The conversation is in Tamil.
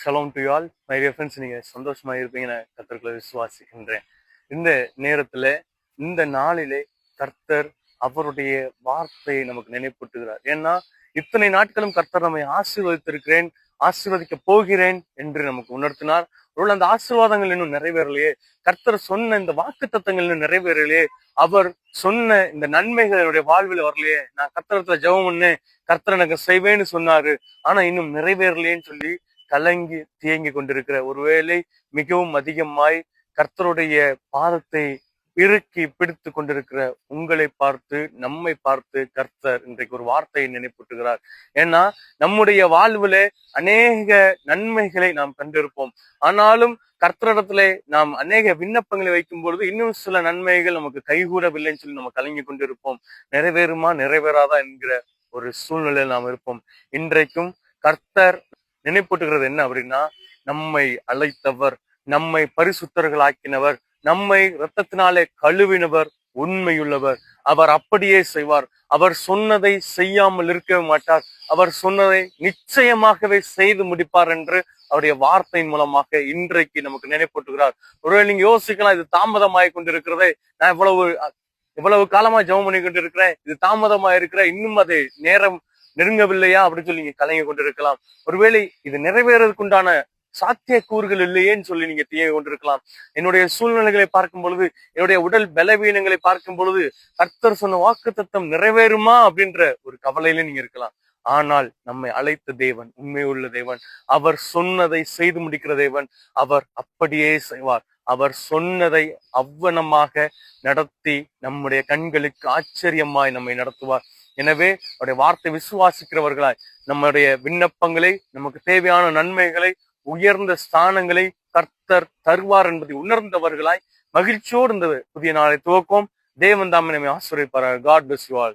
Shalom to all my dear friends. நீங்க சந்தோஷமா இருப்பீங்க, நான் கர்த்தருக்குள்ள விசுவாசிக்கின்றேன். இந்த நேரத்துல, இந்த நாளிலே கர்த்தர் அவருடைய வார்த்தையை நமக்கு நினைப்பூட்டுகிறார். ஏன்னா இத்தனை நாட்களும் கர்த்தர் நம்மை ஆசீர்வதித்திருக்கிறேன், ஆசீர்வதிக்க போகிறேன் என்று நமக்கு உணர்த்தினார். ஒருவேளை அந்த ஆசீர்வாதங்கள் இன்னும் நிறைவேறலையே, கர்த்தர் சொன்ன இந்த வாக்கு தத்தங்கள் இன்னும் நிறைவேறலையே, அவர் சொன்ன இந்த நன்மைகள் என்னுடைய வாழ்வில் வரலையே, நான் கர்த்தரத்துல ஜெபம் பண்ணேன், கர்த்தர் எனக்கு செய்வேன்னு சொன்னாரு, ஆனா இன்னும் நிறைவேறலையேன்னு சொல்லி கலங்கி தேங்கி கொண்டிருக்கிற, ஒருவேளை மிகவும் அதிகமாய் கர்த்தருடைய பாதத்தை இறுக்கி பிடித்து கொண்டிருக்கிற உங்களை பார்த்து, நம்மை பார்த்து கர்த்தர் இன்றைக்கு ஒரு வார்த்தையை நினைப்பூட்டுகிறார். ஏன்னா நம்முடைய வாழ்வில அநேக நன்மைகளை நாம் கண்டிருப்போம். ஆனாலும் கர்த்தரிடத்திலே நாம் அநேக விண்ணப்பங்களை வைக்கும் பொழுது இன்னும் சில நன்மைகள் நமக்கு கைகூடவில்லைன்னு சொல்லி நம்ம கலங்கி கொண்டிருப்போம். நிறைவேறுமா நிறைவேறாதா என்கிற ஒரு சூழ்நிலையில் நாம் இருப்போம். இன்றைக்கும் கர்த்தர் நினைப்பூட்டுகிறது என்ன அப்படின்னா, நம்மை அழைத்தவர், நம்மை பரிசுத்தர்களாக்கினவர், நம்மை இரத்தத்தினாலே கழுவினவர் உண்மையுள்ளவர். அவர் அப்படியே செய்வார். அவர் சொன்னதை செய்யாமல் இருக்கவே மாட்டார். அவர் சொன்னதை நிச்சயமாகவே செய்து முடிப்பார் என்று அவருடைய வார்த்தையின் மூலமாக இன்றைக்கு நமக்கு நினைப்பூட்டுகிறார். ஒருவேளை நீங்க யோசிக்கலாம், இது தாமதமாய் கொண்டிருக்கிறதே, நான் இவ்வளவு காலமா ஜெபம் பண்ணி கொண்டு இருக்கிறேன், இது தாமதமா இருக்கிற, இன்னும் அது நேரம் நெருங்கவில்லையா அப்படின்னு சொல்லி நீங்க கலங்கி கொண்டிருக்கலாம். ஒருவேளை இது நிறைவேறதுக்குண்டான சாத்திய கூறுகள் இல்லையேன்னு சொல்லி நீங்க தீய கொண்டிருக்கலாம். என்னுடைய சூழ்நிலைகளை பார்க்கும் பொழுது, என்னுடைய உடல் பலவீனங்களை பார்க்கும் பொழுது, கர்த்தர் சொன்ன வாக்கு தத்தம் நிறைவேறுமா அப்படின்ற ஒரு கவலையில நீங்க இருக்கலாம். ஆனால் நம்மை அழைத்த தேவன் உண்மையுள்ள தேவன், அவர் சொன்னதை செய்து முடிக்கிற தேவன். அவர் அப்படியே செய்வார். அவர் சொன்னதை அவ்வனமாக நடத்தி நம்முடைய கண்களுக்கு ஆச்சரியமாய் நம்மை நடத்துவார். எனவே அவருடைய வார்த்தை விசுவாசிக்கிறவர்களாய் நம்முடைய விண்ணப்பங்களை, நமக்கு தேவையான நன்மைகளை, உயர்ந்த ஸ்தானங்களை கர்த்தர் தருவார் என்பதை உணர்ந்தவர்களாய் மகிழ்ச்சியோடு இந்த புதிய நாளை துவக்கம். தேவன் தாமே நம்மை ஆசீர்வதிப்பார். God bless you all.